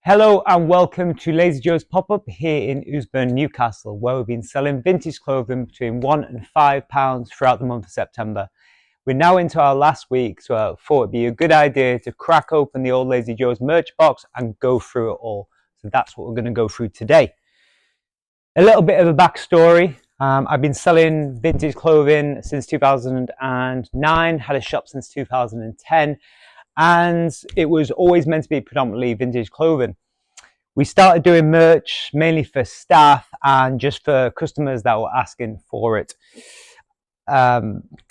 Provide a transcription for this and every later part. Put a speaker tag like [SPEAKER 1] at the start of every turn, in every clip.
[SPEAKER 1] Hello and welcome to Lazy Joe's pop-up here in Upton, Newcastle, where we've been selling vintage clothing between £1 and £5 throughout the month of September. We're now into our last week, so I thought it'd be a good idea to crack open the old Lazy Joe's merch box and go through it all. So that's what we're going to go through today. A little bit of a backstory. I've been selling vintage clothing since 2009, had a shop since 2010. And it was always meant to be predominantly vintage clothing. We started doing merch mainly for staff and just for customers that were asking for it. I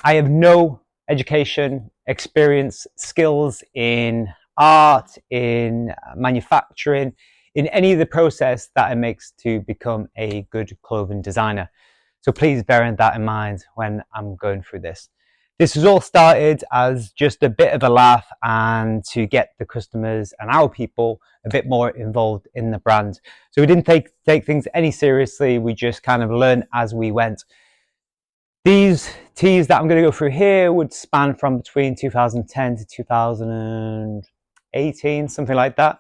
[SPEAKER 1] have no education, experience, skills in art, in manufacturing, in any of the process that it makes to become a good clothing designer. So please bear that in mind when I'm going through this. This was all started as just a bit of a laugh and to get the customers and our people a bit more involved in the brand. So we didn't take things any seriously. We just kind of learned as we went. These tees that I'm going to go through here would span from between 2010 to 2018, something like that.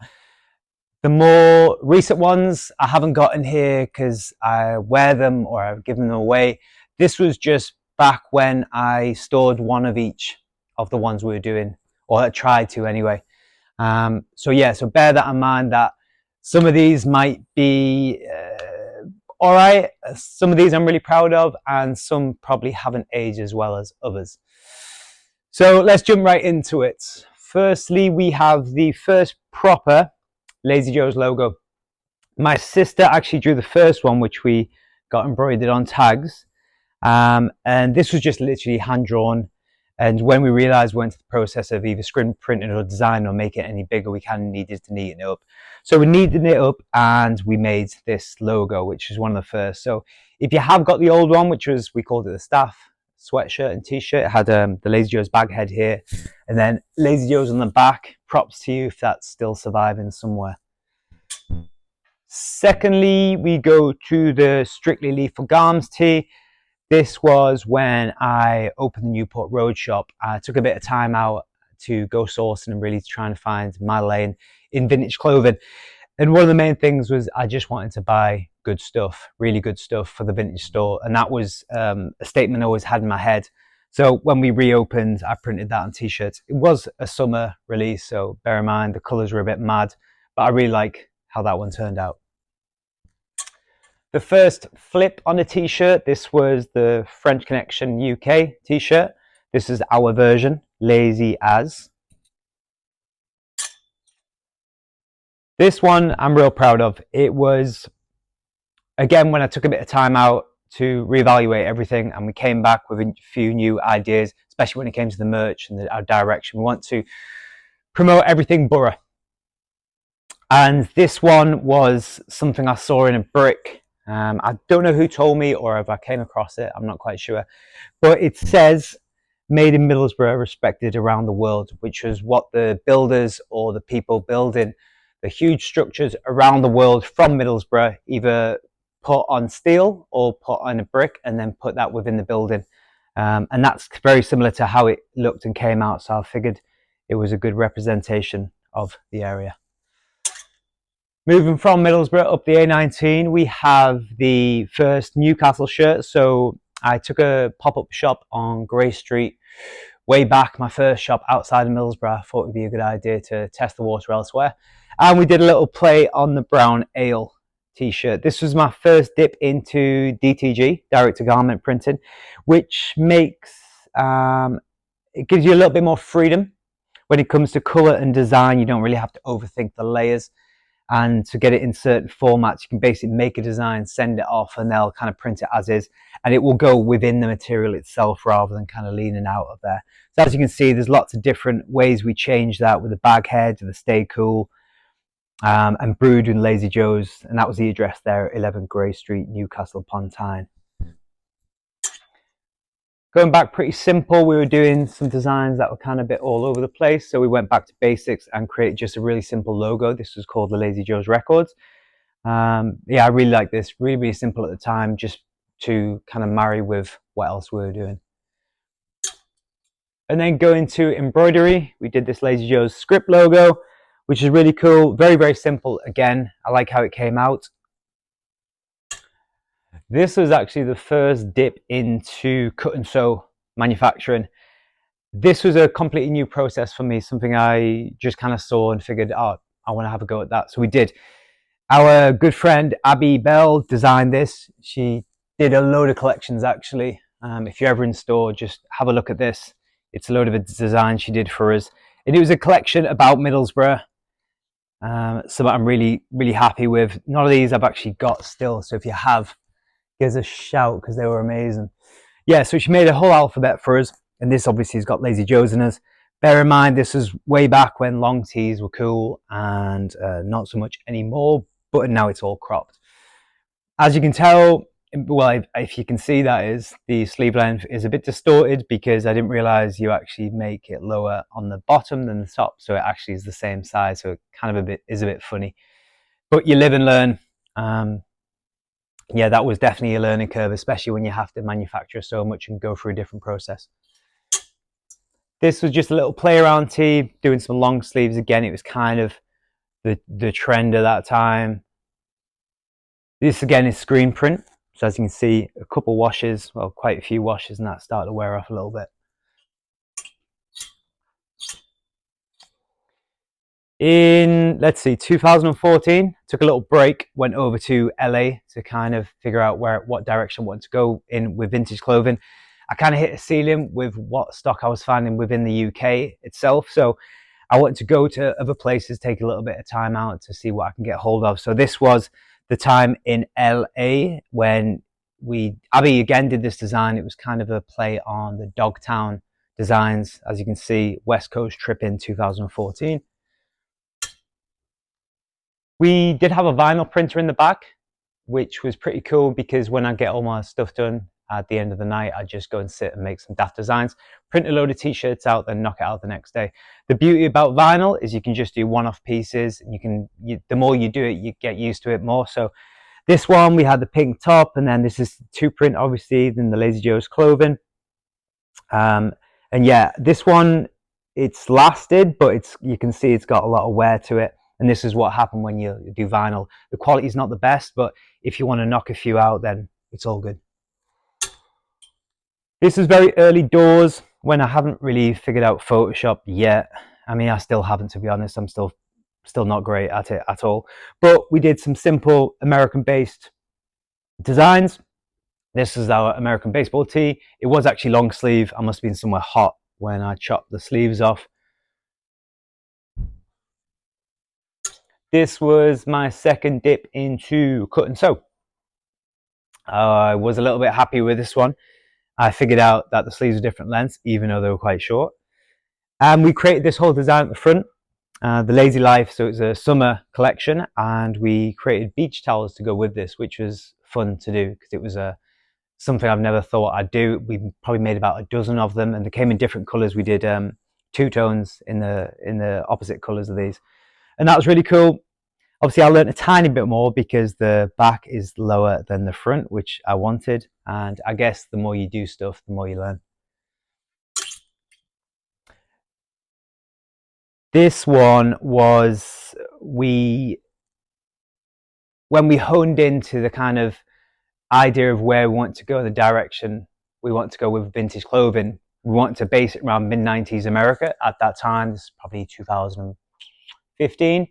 [SPEAKER 1] The more recent ones I haven't gotten here because I wear them or I've given them away. This was just back when I stored one of each of the ones we were doing, or I tried to anyway. So bear that in mind that some of these might be all right. Some of these I'm really proud of, and some probably haven't aged as well as others. So let's jump right into it. Firstly, we have the first proper Lazy Joe's logo. My sister actually drew the first one, which we got embroidered on tags. And this was just literally hand drawn, and when we realized we went through the process of either screen printing or design or make it any bigger, we kind of needed to neaten it up. So we neatened it up and we made this logo, which is one of the first. So if you have got the old one, which was, we called it the staff sweatshirt and t-shirt, it had the Lazy Joe's bag head here and then Lazy Joe's on the back. Props to you if that's still surviving somewhere. Secondly, we go to the Strictly Lethal Garms tee. This was when I opened the Newport Road shop. I took a bit of time out to go sourcing and really trying to find my lane in vintage clothing. And one of the main things was I just wanted to buy good stuff, really good stuff for the vintage store. And that was a statement I always had in my head. So when we reopened, I printed that on t-shirts. It was a summer release, so bear in mind the colors were a bit mad, but I really like how that one turned out. The first flip on a t-shirt, this was the French Connection UK t-shirt. This is our version, Lazy As. This one I'm real proud of. It was, again, when I took a bit of time out to reevaluate everything and we came back with a few new ideas, especially when it came to the merch and our direction. We want to promote everything borough. And this one was something I saw in a brick. I don't know who told me or if I came across it, I'm not quite sure. But it says, made in Middlesbrough, respected around the world, which was what the builders or the people building the huge structures around the world from Middlesbrough either put on steel or put on a brick and then put that within the building. And that's very similar to how it looked and came out. So I figured it was a good representation of the area. Moving from Middlesbrough up the A19, we have the first Newcastle shirt. So I took a pop-up shop on Grey Street way back, my first shop outside of Middlesbrough. I thought it would be a good idea to test the water elsewhere. And we did a little play on the brown ale t-shirt. This was my first dip into DTG, direct to garment printing, which makes, it gives you a little bit more freedom. When it comes to color and design, you don't really have to overthink the layers. And to get it in certain formats, you can basically make a design, send it off, and they'll kind of print it as is. And it will go within the material itself rather than kind of leaning out of there. So as you can see, there's lots of different ways we change that with the bag head, the Stay Cool, and brewed in Lazy Joe's. And that was the address there, 11 Grey Street, Newcastle upon Tyne. Going back pretty simple, we were doing some designs that were kind of a bit all over the place. So we went back to basics and created just a really simple logo. This was called the Lazy Joe's Records. I really like this, really, really simple at the time, just to kind of marry with what else we were doing. And then going to embroidery, we did this Lazy Joe's script logo, which is really cool. Very, very simple. Again, I like how it came out. This was actually the first dip into cut and sew manufacturing. This was a completely new process for me, something I just kind of saw and figured, oh, I want to have a go at that. So we did. Our good friend Abby Bell designed this. She did a load of collections actually. If you're ever in store, just have a look at this. It's a load of a design she did for us. And it was a collection about Middlesbrough. So I'm really, really happy with. None of these I've actually got still. So if you have, give us a shout because they were amazing. Yeah, so she made a whole alphabet for us. And this obviously has got Lazy Joe's in us. Bear in mind, this was way back when long tees were cool and not so much anymore, but now it's all cropped. As you can tell, well, if you can see, that is, the sleeve length is a bit distorted because I didn't realize you actually make it lower on the bottom than the top. So it actually is the same size. So it kind of is a bit funny, but you live and learn. Yeah, that was definitely a learning curve, especially when you have to manufacture so much and go through a different process. This was just a little play around tee, doing some long sleeves. Again, it was kind of the trend at that time. This again is screen print. So as you can see, a couple washes, well, quite a few washes, and that started to wear off a little bit. In, let's see, 2014, took a little break, went over to LA to kind of figure out what direction I wanted to go in with vintage clothing. I kind of hit a ceiling with what stock I was finding within the UK itself. So I wanted to go to other places, take a little bit of time out to see what I can get hold of. So this was the time in LA when Abby again did this design. It was kind of a play on the Dogtown designs. As you can see, West Coast trip in 2014. We did have a vinyl printer in the back, which was pretty cool because when I get all my stuff done at the end of the night, I just go and sit and make some daft designs, print a load of t-shirts out, then knock it out the next day. The beauty about vinyl is you can just do one-off pieces, and the more you do it, you get used to it more. So this one, we had the pink top, and then this is 2-print, obviously, then the Lazy Joe's clothing. And yeah, this one, it's lasted, but you can see it's got a lot of wear to it. And this is what happened when you do vinyl. The quality is not the best, but if you want to knock a few out, then it's all good. This is very early doors when I haven't really figured out Photoshop yet. I mean, I still haven't, to be honest. I'm still not great at it at all. But we did some simple American-based designs. This is our American baseball tee. It was actually long sleeve. I must have been somewhere hot when I chopped the sleeves off. This was my second dip into cut and sew. I was a little bit happy with this one. I figured out that the sleeves are different lengths, even though they were quite short. And we created this whole design at the front, the Lazy Life. So it's a summer collection, and we created beach towels to go with this, which was fun to do because it was something I've never thought I'd do. We probably made about a dozen of them, and they came in different colors. We did two tones in the opposite colors of these, and that was really cool. Obviously, I learned a tiny bit more because the back is lower than the front, which I wanted. And I guess the more you do stuff, the more you learn. This one was, when we honed into the kind of idea of where we want to go, the direction we want to go with vintage clothing, we want to base it around mid-90s America. At that time, this is probably 2015.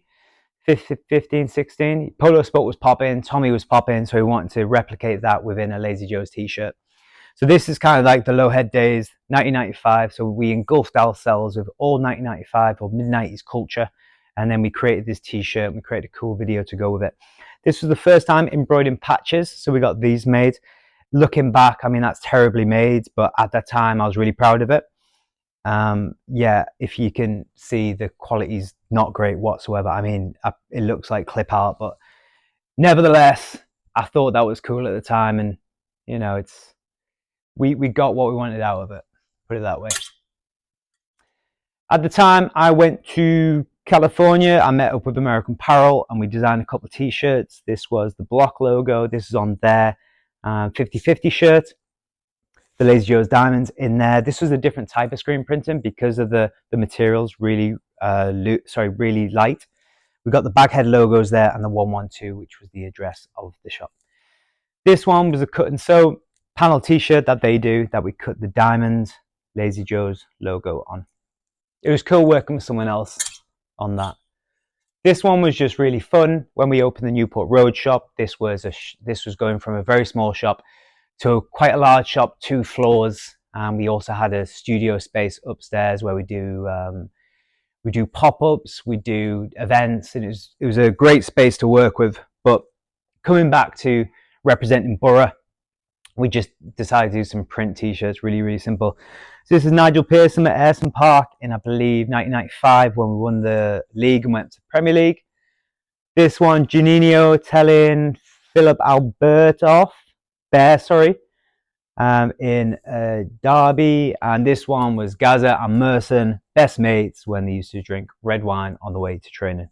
[SPEAKER 1] 15, 16, Polo Sport was popping, Tommy was popping, so we wanted to replicate that within a Lazy Joe's t-shirt. So this is kind of like the low head days, 1995, so we engulfed ourselves with all 1995 or mid-90s culture, and then we created this t-shirt, and we created a cool video to go with it. This was the first time embroidering patches, so we got these made. Looking back, I mean, that's terribly made, but at that time, I was really proud of it. Yeah, if you can see, the quality's not great whatsoever. I mean, it looks like clip art, but nevertheless, I thought that was cool at the time, and you know, we got what we wanted out of it, put it that way. At the time, I went to California. I met up with American Apparel, and we designed a couple of t-shirts. This was the Block logo. This is on their 50/50 shirt. The Lazy Joe's diamonds in there. This was a different type of screen printing because of the materials really really light. We've got the baghead logos there and the 112, which was the address of the shop. This one was a cut and sew panel t-shirt that they do, that we cut the diamond Lazy Joe's logo on. It was cool working with someone else on that. This one was just really fun. When we opened the Newport Road shop, this was going from a very small shop to quite a large shop, 2 floors, and we also had a studio space upstairs where we do pop-ups, we do events, and it was a great space to work with. But coming back to representing Borough, we just decided to do some print t-shirts, really simple. So this is Nigel Pearson at Ayresome Park in, I believe, 1995 when we won the league and went to Premier League. This one, Juninho telling Philip Albertoff, in Derby, and this one was Gaza and Merson, best mates when they used to drink red wine on the way to training.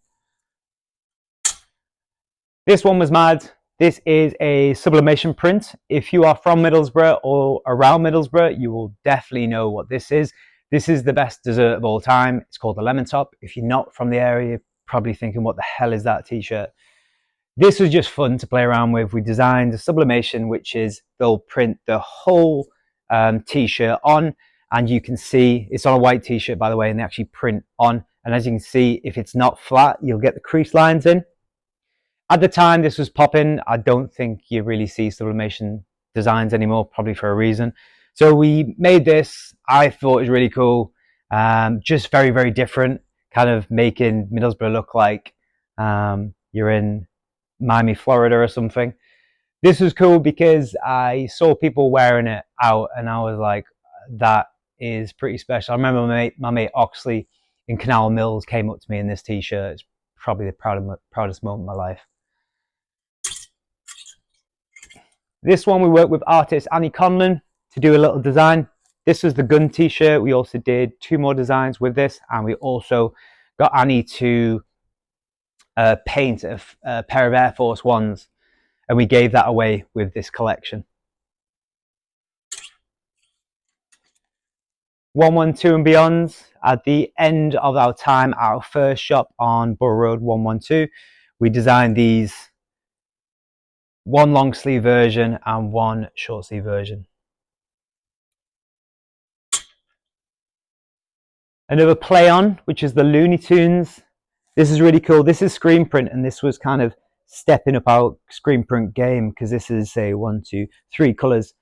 [SPEAKER 1] This one was mad. This is a sublimation print. If you are from Middlesbrough or around Middlesbrough, you will definitely know what this is. This is the best dessert of all time. It's called the Lemon Top. If you're not from the area, you're probably thinking, what the hell is that t-shirt? This was just fun to play around with. We designed a sublimation, which is they'll print the whole t-shirt on, and you can see it's on a white t-shirt, by the way, and they actually print on. And as you can see, if it's not flat, you'll get the crease lines in. At the time this was popping, I don't think you really see sublimation designs anymore, probably for a reason. So we made this. I thought it was really cool. Just very different, kind of making Middlesbrough look like you're in Miami, Florida or something. This was cool because I saw people wearing it out and I was like, that is pretty special. I remember my mate Oxley in Canal Mills came up to me in this t-shirt. It's probably the proudest moment of my life. This one we worked with artist Annie Conlon to do a little design. This was the gun t-shirt. We also did 2 more designs with this, and we also got Annie to paint a pair of Air Force Ones, and we gave that away with this collection. 112 and Beyonds. At the end of our time at our first shop on Borough Road 112, we designed these, 1 long sleeve version and 1 short sleeve version. Another play on, which is the Looney Tunes. This is really cool. This is screen print, and this was kind of stepping up our screen print game because this is, say, 1, 2, 3 colors.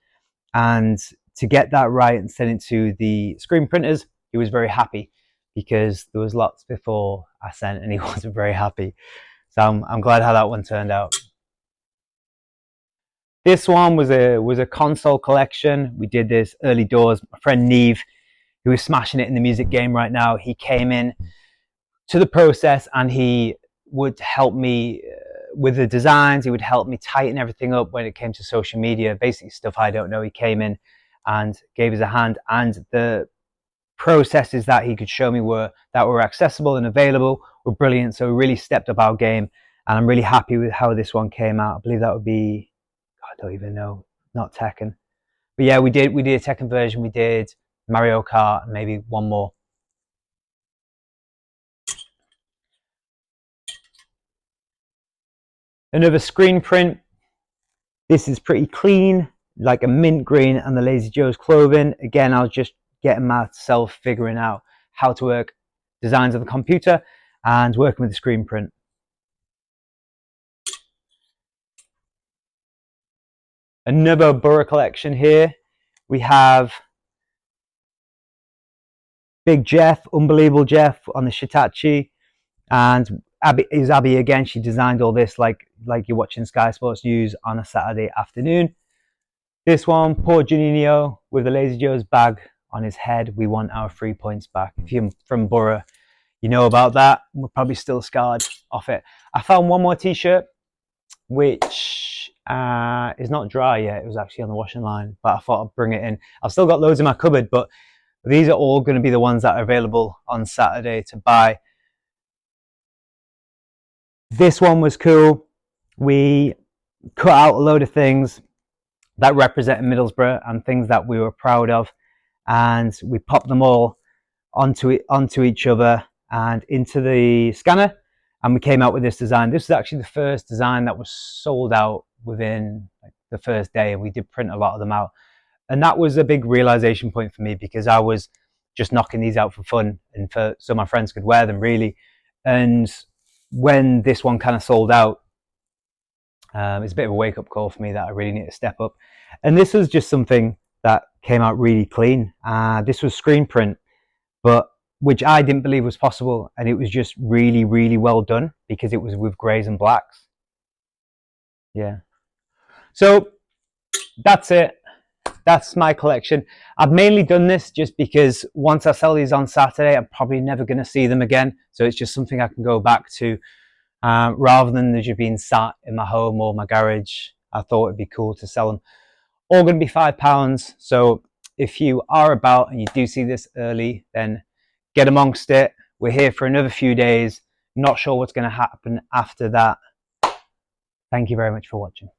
[SPEAKER 1] And to get that right and send it to the screen printers, he was very happy because there was lots before I sent and he wasn't very happy. So I'm glad how that one turned out. This one was a console collection. We did this early doors. My friend Neve, who is smashing it in the music game right now, he came in to the process and he would help me with the designs. He would help me tighten everything up when it came to social media, basically stuff I don't know. He came in and gave us a hand, and the processes that he could show me that were accessible and available were brilliant. So we really stepped up our game, and I'm really happy with how this one came out. I believe that would be, I don't even know, not Tekken. But yeah, we did a Tekken version, we did Mario Kart, and maybe 1 more. Another screen print. This is pretty clean, like a mint green, and the Lazy Joe's clothing. Again, I was just getting myself figuring out how to work designs on the computer and working with the screen print. Another Borough collection here. We have Big Jeff, Unbelievable Jeff on the Shitachi, and Abby again. She designed all this like you're watching Sky Sports News on a Saturday afternoon. This one, poor Juninho with the Lazy Joe's bag on his head. We want our 3 points back. If you're from Borough, you know about that. We're probably still scarred off it. I found 1 more t-shirt, which is not dry yet. It was actually on the washing line, but I thought I'd bring it in. I've still got loads in my cupboard, but these are all going to be the ones that are available on Saturday to buy. This one was cool. We cut out a load of things that represented Middlesbrough and things that we were proud of, and we popped them all onto each other, and into the scanner, and we came out with this design. This was actually the first design that was sold out within like the first day, and we did print a lot of them out. And that was a big realization point for me, because I was just knocking these out for fun and so my friends could wear them, really. And when this one kind of sold out, it's a bit of a wake-up call for me that I really need to step up. And this was just something that came out really clean. This was screen print, but which I didn't believe was possible, and it was just really, really well done because it was with greys and blacks. Yeah. So that's it. That's my collection. I've mainly done this just because once I sell these on Saturday, I'm probably never going to see them again. So it's just something I can go back to, rather than just being sat in my home or my garage. I thought it'd be cool to sell them. All going to be £5. So if you are about and you do see this early, then get amongst it. We're here for another few days. Not sure what's going to happen after that. Thank you very much for watching.